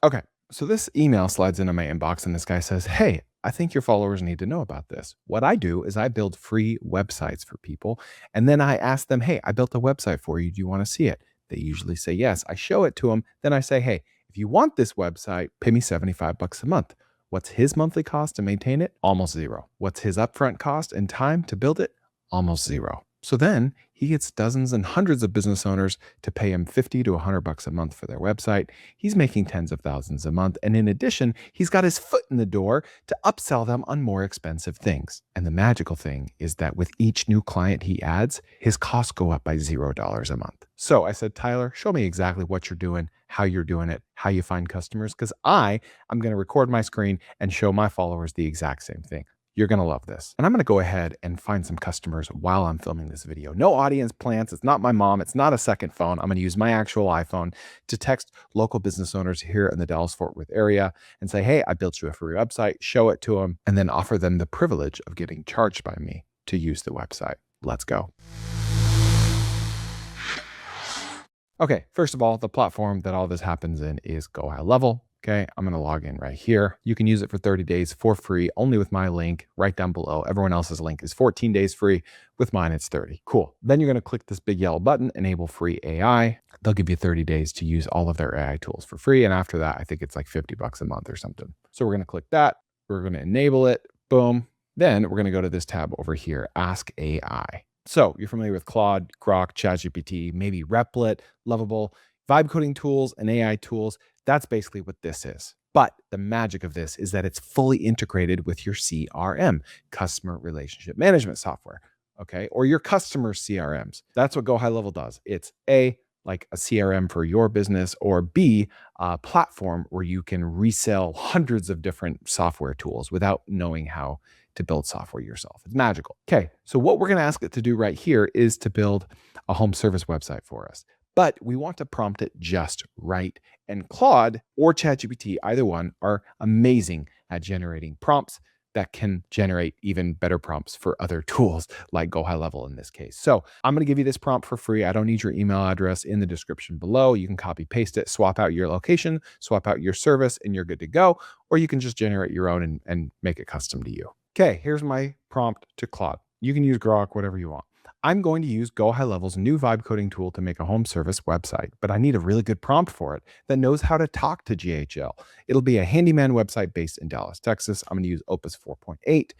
Okay, so this email slides into my inbox and this guy says, "Hey, I think your followers need to know about this." What I do is I build free websites for people. And then I ask them, "Hey, I built a website for you. Do you want to see it?" They usually say yes. I show it to them. Then I say, "Hey, if you want this website, pay me 75 bucks a month." What's his monthly cost to maintain it? Almost zero. What's his upfront cost and time to build it? Almost zero. So then he gets dozens and hundreds of business owners to pay him 50 to 100 bucks a month for their website. He's making tens of thousands a month. And in addition, he's got his foot in the door to upsell them on more expensive things. And the magical thing is that with each new client he adds, his costs go up by $0 a month. So I said, "Tyler, show me exactly what you're doing, how you're doing it, how you find customers, because I'm going to record my screen and show my followers the exact same thing. You're going to love this." And I'm going to go ahead and find some customers while I'm filming this video. No audience plants. It's not my mom. It's not a second phone. I'm going to use my actual iPhone to text local business owners here in the Dallas-Fort Worth area and say, "Hey, I built you a free website," show it to them, and then offer them the privilege of getting charged by me to use the website. Let's go. Okay, first of all, the platform that all this happens in is GoHighLevel. Okay, I'm going to log in right here. You can use it for 30 days for free, only with my link right down below. Everyone else's link is 14 days free. With mine, it's 30. Cool. Then you're going to click this big yellow button, enable free AI. They'll give you 30 days to use all of their AI tools for free. And after that, I think it's like 50 bucks a month or something. So we're going to click that. We're going to enable it. Boom. Then we're going to go to this tab over here, Ask AI. So you're familiar with Claude, Grok, ChatGPT, maybe Replit, Lovable, vibe coding tools, and AI tools. That's basically what this is. But the magic of this is that it's fully integrated with your CRM, customer relationship management software, okay? Or your customer CRMs. That's what GoHighLevel does. It's A, like a CRM for your business, or B, a platform where you can resell hundreds of different software tools without knowing how to build software yourself. It's magical. Okay, so what we're going to ask it to do right here is to build a home service website for us. But we want to prompt it just right. And Claude or ChatGPT, either one, are amazing at generating prompts that can generate even better prompts for other tools like GoHighLevel in this case. So I'm going to give you this prompt for free. I don't need your email address in the description below. You can copy paste it, swap out your location, swap out your service, and you're good to go. Or you can just generate your own and make it custom to you. Okay, here's my prompt to Claude. You can use Grok, whatever you want. I'm going to use GoHighLevel's new vibe coding tool to make a home service website, but I need a really good prompt for it that knows how to talk to GHL. It'll be a handyman website based in Dallas, Texas. I'm going to use Opus 4.8,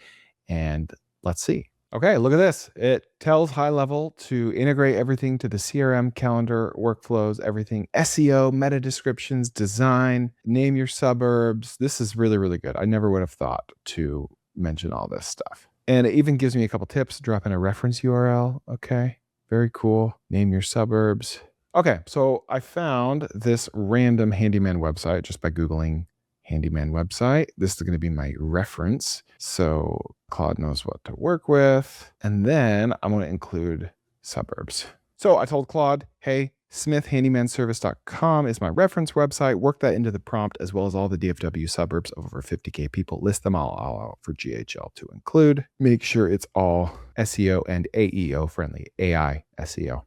and let's see. Okay, look at this. It tells HighLevel to integrate everything to the CRM, calendar, workflows, everything, SEO, meta descriptions, design, name your suburbs. This is really, really good. I never would have thought to mention all this stuff. And it even gives me a couple tips. Drop in a reference URL. Okay, very cool. Name your suburbs. Okay, so I found this random handyman website just by Googling handyman website. This is going to be my reference. So Claude knows what to work with. And then I'm going to include suburbs. So I told Claude, hey, smithhandymanservice.com is my reference website. Work that into the prompt as well as all the DFW suburbs of over 50K people. List them all out for GHL to include. Make sure it's all SEO and AEO friendly, AI SEO.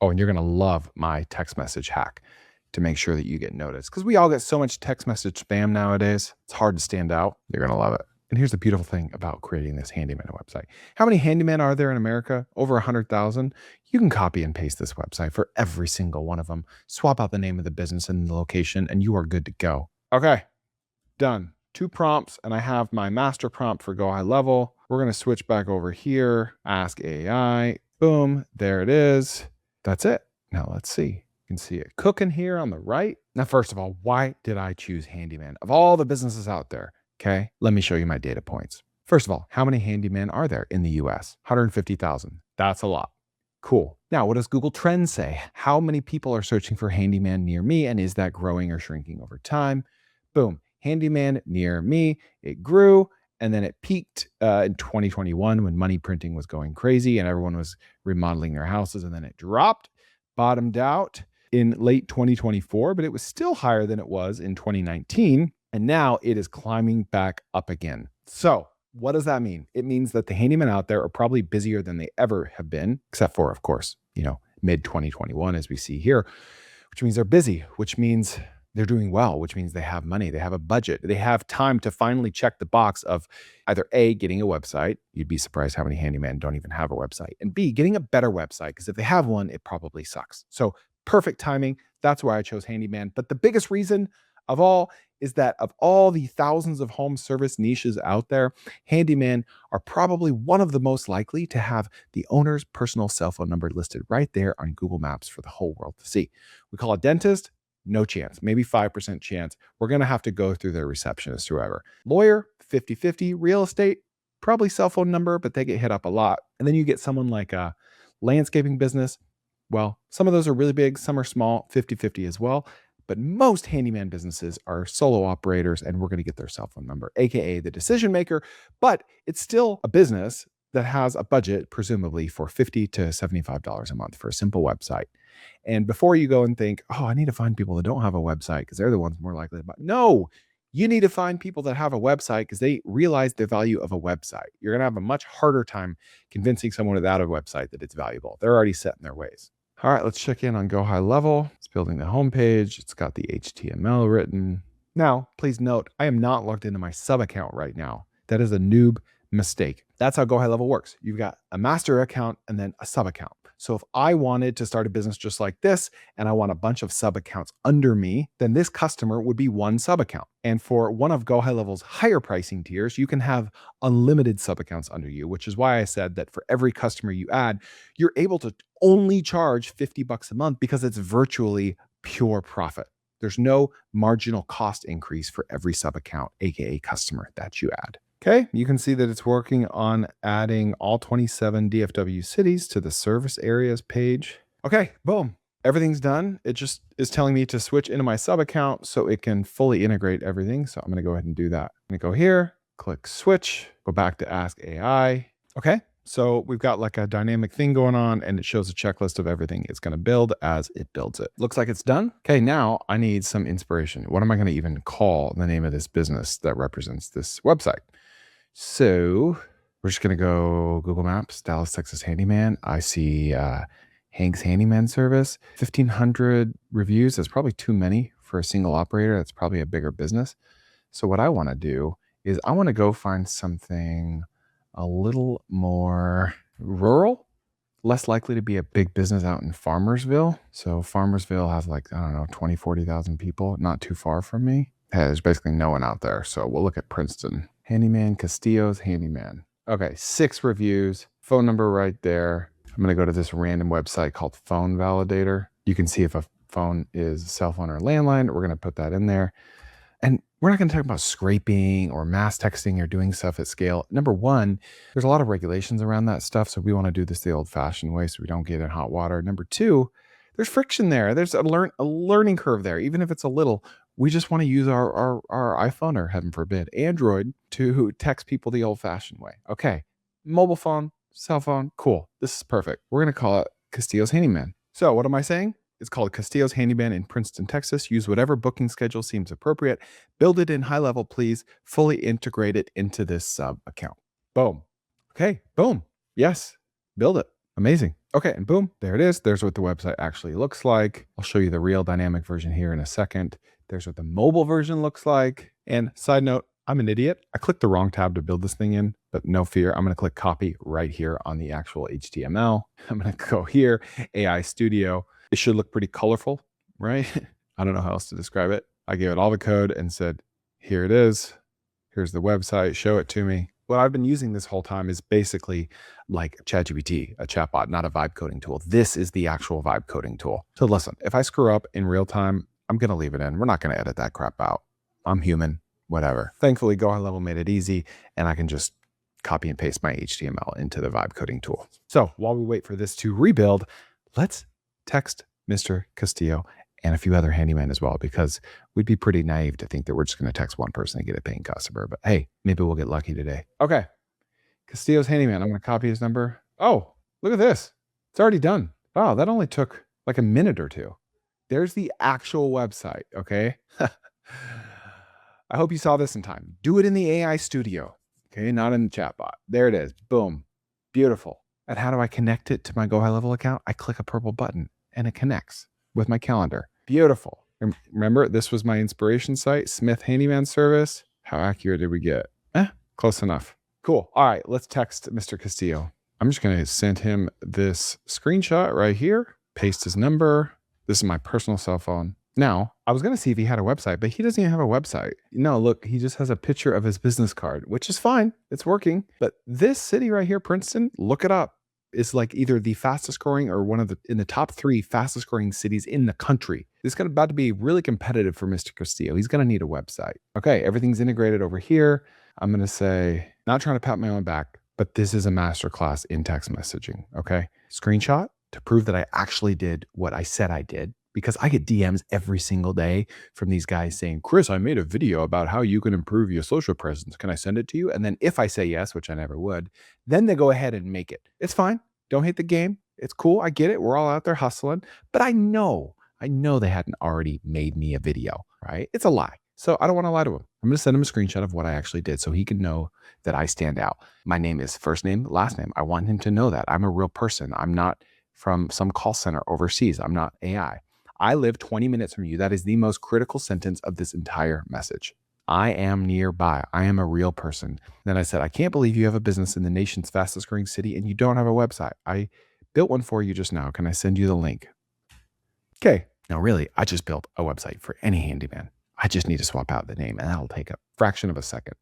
Oh, and you're going to love my text message hack to make sure that you get noticed, because we all get so much text message spam nowadays. It's hard to stand out. You're going to love it. And here's the beautiful thing about creating this handyman website. How many handymen are there in America? Over 100,000. You can copy and paste this website for every single one of them. Swap out the name of the business and the location, and you are good to go. Okay, done. 2 prompts, and I have my master prompt for GoHighLevel. We're going to switch back over here. Ask AI. Boom, there it is. That's it. Now let's see. You can see it cooking here on the right. Now, first of all, why did I choose handyman? Of all the businesses out there, okay, let me show you my data points. First of all, how many handymen are there in the US? 150,000. That's a lot. Cool. Now, what does Google Trends say? How many people are searching for handyman near me, and is that growing or shrinking over time? Boom. Handyman near me. It grew, and then it peaked in 2021 when money printing was going crazy and everyone was remodeling their houses, and then it dropped, bottomed out in late 2024, but it was still higher than it was in 2019. And now it is climbing back up again. So what does that mean? It means that the handymen out there are probably busier than they ever have been, except for, of course, mid 2021, as we see here, which means they're busy, which means they're doing well, which means they have money, they have a budget, they have time to finally check the box of either A, getting a website. You'd be surprised how many handymen don't even have a website. And B, getting a better website, because if they have one, it probably sucks. So perfect timing. That's why I chose handyman. But the biggest reason of all is that of all the thousands of home service niches out there, handyman are probably one of the most likely to have the owner's personal cell phone number listed right there on Google Maps for the whole world to see. We call a dentist, no chance, maybe 5% chance. We're going to have to go through their receptionist, whoever. Lawyer, 50-50. Real estate, probably cell phone number, but they get hit up a lot. And then you get someone like a landscaping business. Well, some of those are really big, some are small, 50-50 as well. But most handyman businesses are solo operators, and we're going to get their cell phone number, AKA the decision maker. But it's still a business that has a budget, presumably for $50 to $75 a month for a simple website. And before you go and think, oh, I need to find people that don't have a website because they're the ones more likely to buy. No, you need to find people that have a website because they realize the value of a website. You're going to have a much harder time convincing someone without a website that it's valuable. They're already set in their ways. All right, let's check in on GoHighLevel. It's building the homepage. It's got the HTML written. Now, please note, I am not logged into my sub account right now. That is a noob mistake. That's how GoHighLevel works. You've got a master account and then a sub account. So if I wanted to start a business just like this, and I want a bunch of sub accounts under me, then this customer would be one sub account. And for one of GoHighLevel's higher pricing tiers, you can have unlimited sub accounts under you, which is why I said that for every customer you add, you're able to only charge $50 a month because it's virtually pure profit. There's no marginal cost increase for every sub account, AKA customer, that you add. Okay, you can see that it's working on adding all 27 DFW cities to the service areas page. Okay, boom. Everything's done. It just is telling me to switch into my sub account so it can fully integrate everything. So I'm going to go ahead and do that. I'm going to go here, click switch, go back to Ask AI. Okay, so we've got like a dynamic thing going on, and it shows a checklist of everything it's going to build as it builds it. Looks like it's done. Okay, now I need some inspiration. What am I going to even call the name of this business that represents this website? So we're just going to go Google Maps, Dallas, Texas Handyman. I see Hank's Handyman Service, 1,500 reviews. That's probably too many for a single operator. That's probably a bigger business. So what I want to do is I want to go find something a little more rural, less likely to be a big business out in Farmersville. So Farmersville has like, I don't know, 20, 40,000 people, not too far from me. Hey, there's basically no one out there. So we'll look at Princeton. Handyman, Castillo's Handyman. Okay, 6 reviews, phone number right there. I'm going to go to this random website called Phone Validator. You can see if a phone is a cell phone or landline. We're going to put that in there. And we're not going to talk about scraping or mass texting or doing stuff at scale. Number one, there's a lot of regulations around that stuff. So we want to do this the old fashioned way so we don't get in hot water. Number two, there's friction there. There's a learning curve there, even if it's a little. We just want to use our iPhone, or heaven forbid, Android, to text people the old fashioned way. Okay, mobile phone, cell phone, cool. This is perfect. We're going to call it Castillo's Handyman. So what am I saying? It's called Castillo's Handyman in Princeton, Texas. Use whatever booking schedule seems appropriate. Build it in HighLevel, please. Fully integrate it into this sub account. Boom. Okay, boom. Yes, build it. Amazing. Okay, and boom, there it is. There's what the website actually looks like. I'll show you the real dynamic version here in a second. There's what the mobile version looks like. And side note, I'm an idiot. I clicked the wrong tab to build this thing in, but no fear. I'm going to click copy right here on the actual HTML. I'm going to go here, AI Studio. It should look pretty colorful, right? I don't know how else to describe it. I gave it all the code and said, here it is. Here's the website. Show it to me. What I've been using this whole time is basically like ChatGPT, a chatbot, not a vibe coding tool. This is the actual vibe coding tool. So listen, if I screw up in real time, I'm going to leave it in. We're not going to edit that crap out. I'm human, whatever. Thankfully, GoHighLevel made it easy, and I can just copy and paste my HTML into the vibe coding tool. So while we wait for this to rebuild, let's text Mr. Castillo and a few other handymen as well, because we'd be pretty naive to think that we're just going to text one person and get a paying customer. But hey, maybe we'll get lucky today. Okay. Castillo's Handyman. I'm going to copy his number. Oh, look at this. It's already done. Wow, that only took like a minute or two. There's the actual website, okay? I hope you saw this in time. Do it in the AI studio, okay? Not in the chatbot. There it is. Boom. Beautiful. And how do I connect it to my GoHighLevel account? I click a purple button and it connects with my calendar. Beautiful. Remember, this was my inspiration site, Smith Handyman Service. How accurate did we get? Close enough. Cool. All right, let's text Mr. Castillo. I'm just going to send him this screenshot right here, paste his number. This is my personal cell phone. Now, I was going to see if he had a website, but he doesn't even have a website. No, look, he just has a picture of his business card, which is fine. It's working. But this city right here, Princeton, look it up. It's like either the fastest growing or one of the in the top 3 fastest growing cities in the country. This is about to be really competitive for Mr. Castillo. He's going to need a website. Okay, everything's integrated over here. I'm going to say, not trying to pat my own back, but this is a masterclass in text messaging. Okay, screenshot to prove that I actually did what I said I did. Because I get DMs every single day from these guys saying, Chris, I made a video about how you can improve your social presence. Can I send it to you? And then if I say yes, which I never would, then they go ahead and make it. It's fine. Don't hate the game. It's cool. I get it. We're all out there hustling. But I know they hadn't already made me a video, right? It's a lie. So I don't want to lie to him. I'm going to send him a screenshot of what I actually did so he can know that I stand out. My name is first name, last name. I want him to know that I'm a real person. I'm not from some call center overseas. I'm not AI. I live 20 minutes from you. That is the most critical sentence of this entire message. I am nearby. I am a real person. Then I said, I can't believe you have a business in the nation's fastest growing city and you don't have a website. I built one for you just now. Can I send you the link? Okay. Now, really, I just built a website for any handyman. I just need to swap out the name and that'll take a fraction of a second.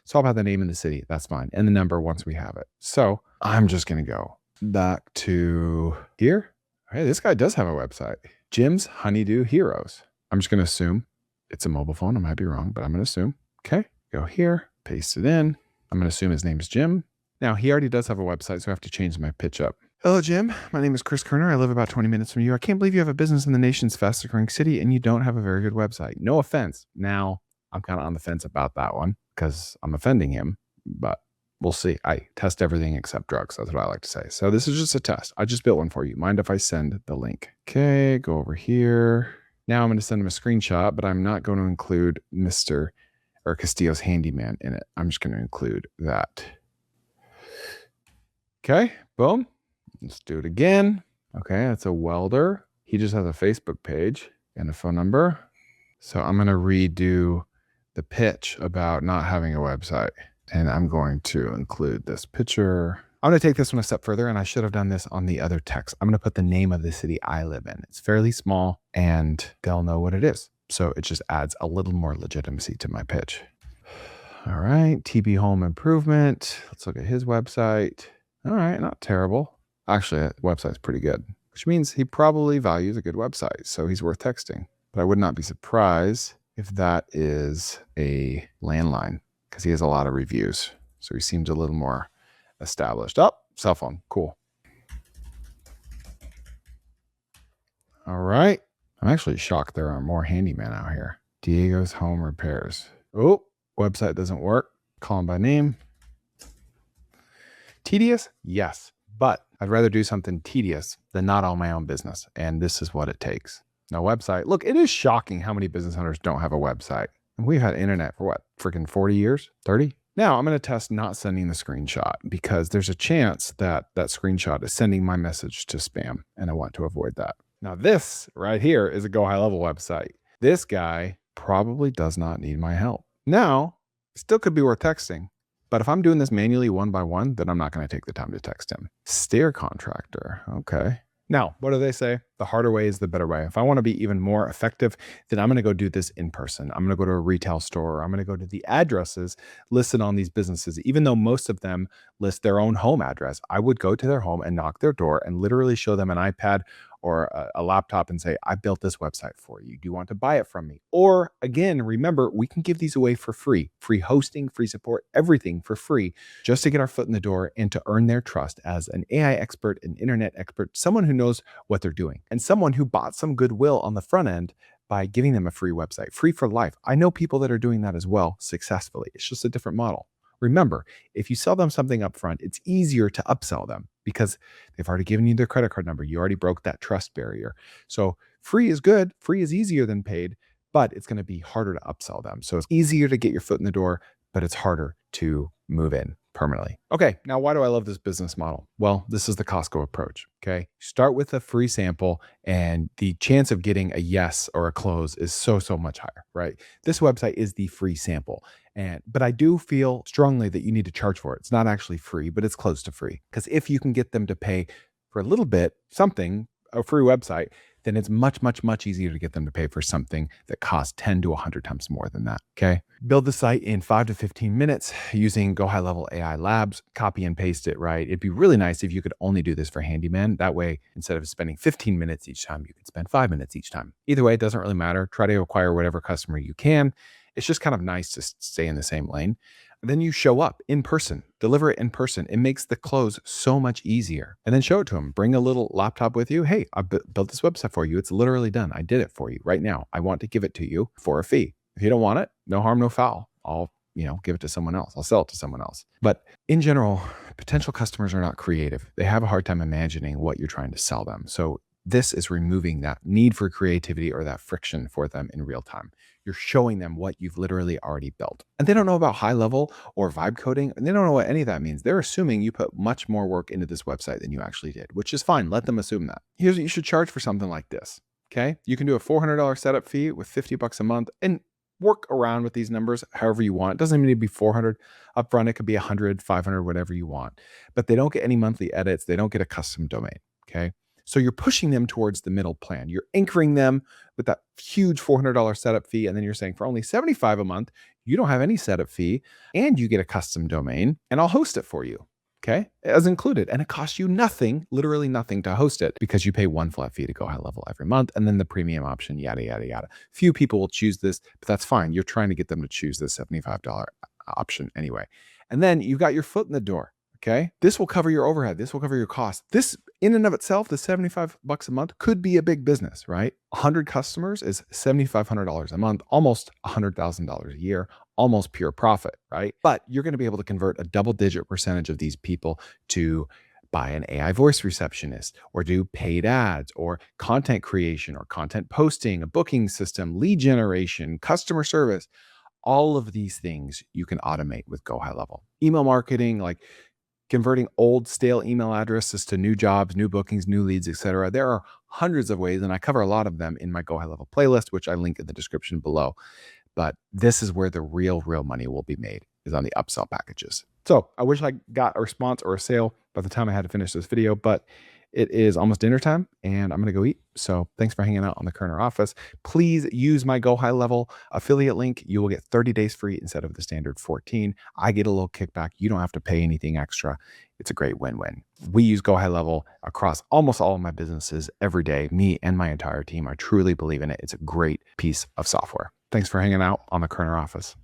Swap out the name in the city. That's fine. And the number once we have it. So I'm just going to go back to here. Hey, this guy does have a website. Jim's Honeydew Heroes. I'm just going to assume it's a mobile phone. I might be wrong, but I'm going to assume. Okay, go here, paste it in. I'm going to assume his name is Jim. Now, he already does have a website, so I have to change my pitch up. Hello, Jim. My name is Chris Koerner. I live about 20 minutes from you. I can't believe you have a business in the nation's fastest growing city and you don't have a very good website. No offense. Now, I'm kind of on the fence about that one because I'm offending him, but we'll see. I test everything except drugs. That's what I like to say. So this is just a test. I just built one for you. Mind if I send the link? Okay, go over here. Now I'm going to send him a screenshot, but I'm not going to include Mr. or Castillo's handyman in it. I'm just going to include that. Okay, boom. Let's do it again. Okay, that's a welder. He just has a Facebook page and a phone number. So I'm going to redo the pitch about not having a website. And I'm going to include this picture. I'm going to take this one a step further, and I should have done this on the other text. I'm going to put the name of the city I live in. It's fairly small, and they'll know what it is. So it just adds a little more legitimacy to my pitch. All right, TB Home Improvement. Let's look at his website. All right, not terrible. Actually, that website's pretty good, which means he probably values a good website, so he's worth texting. But I would not be surprised if that is a landline, because he has a lot of reviews. So he seems a little more established. Oh, cell phone. Cool. All right. I'm actually shocked there aren't more handymen out here. Diego's Home Repairs. Oh, website doesn't work. Call him by name. Tedious? Yes. But I'd rather do something tedious than not own my own business. And this is what it takes. No website. Look, it is shocking how many business owners don't have a website. We've had internet for what, freaking 40 years, 30? Now I'm going to test not sending the screenshot because there's a chance that that screenshot is sending my message to spam and I want to avoid that. Now this right here is a GoHighLevel website. This guy probably does not need my help. Now, still could be worth texting, but if I'm doing this manually one by one, then I'm not going to take the time to text him. Stair contractor. Okay. Now, what do they say? The harder way is the better way. If I want to be even more effective, then I'm going to go do this in person. I'm going to go to a retail store. I'm going to go to the addresses listed on these businesses. Even though most of them list their own home address, I would go to their home and knock their door and literally show them an iPad or a laptop and say, I built this website for you. Do you want to buy it from me? Or again, remember, we can give these away for free. Free hosting, free support, everything for free, just to get our foot in the door and to earn their trust as an AI expert, an internet expert, someone who knows what they're doing, and someone who bought some goodwill on the front end by giving them a free website, free for life. I know people that are doing that as well successfully. It's just a different model. Remember, if you sell them something up front, it's easier to upsell them because they've already given you their credit card number. You already broke that trust barrier. So free is good. Free is easier than paid, but it's going to be harder to upsell them. So it's easier to get your foot in the door, but it's harder to move in. permanently. Okay, now why do I love this business model? Well, this is the Costco approach. Okay, start with a free sample, and the chance of getting a yes or a close is so much higher, right? This website is the free sample, but I do feel strongly that you need to charge for it. It's not actually free, but it's close to free, because if you can get them to pay for a little bit, something, a free website, then it's much easier to get them to pay for something that costs 10 to 100 times more than that. Okay. Build the site in 5 to 15 minutes using GoHighLevel AI Labs, copy and paste it, right? It'd be really nice if you could only do this for handyman. That way, instead of spending 15 minutes each time, you could spend 5 minutes each time. Either way, it doesn't really matter. Try to acquire whatever customer you can. It's just kind of nice to stay in the same lane. Then you show up in person, deliver it in person. It makes the close so much easier. And then show it to them. Bring a little laptop with you. Hey, I built this website for you. It's literally done. I did it for you right now. I want to give it to you for a fee. If you don't want it, no harm, no foul. I'll give it to someone else. I'll sell it to someone else. But in general, potential customers are not creative. They have a hard time imagining what you're trying to sell them. So this is removing that need for creativity or that friction for them in real time. You're showing them what you've literally already built. And they don't know about high level or vibe coding, and they don't know what any of that means. They're assuming you put much more work into this website than you actually did, which is fine. Let them assume that. Here's what you should charge for something like this. Okay. You can do a $400 setup fee with $50 a month and work around with these numbers however you want. It doesn't need to be 400 upfront. It could be 100, 500, whatever you want. But they don't get any monthly edits. They don't get a custom domain. Okay. So you're pushing them towards the middle plan. You're anchoring them with that huge $400 setup fee. And then you're saying for only $75 a month, you don't have any setup fee and you get a custom domain and I'll host it for you. Okay. As included. And it costs you nothing, literally nothing to host it because you pay one flat fee to GoHighLevel every month. And then the premium option, yada, yada, yada. Few people will choose this, but that's fine. You're trying to get them to choose the $75 option anyway. And then you've got your foot in the door. Okay. This will cover your overhead. This will cover your costs. This in and of itself, the $75 a month could be a big business, right? 100 customers is $7,500 a month, almost $100,000 a year, almost pure profit, right? But you're going to be able to convert a double-digit percentage of these people to buy an AI voice receptionist or do paid ads or content creation or content posting, a booking system, lead generation, customer service. All of these things you can automate with GoHighLevel. Email marketing, like converting old stale email addresses to new jobs, new bookings, new leads, etc. There are hundreds of ways, and I cover a lot of them in my GoHighLevel playlist, which I link in the description below. But this is where the real money will be made, is on the upsell packages. So I wish I got a response or a sale by the time I had to finish this video, but it is almost dinner time and I'm going to go eat. So thanks for hanging out on the Koerner office. Please use my GoHighLevel affiliate link. You will get 30 days free instead of the standard 14. I get a little kickback. You don't have to pay anything extra. It's a great win-win. We use GoHighLevel across almost all of my businesses every day, me and my entire team. I truly believe in it. It's a great piece of software. Thanks for hanging out on the Koerner office.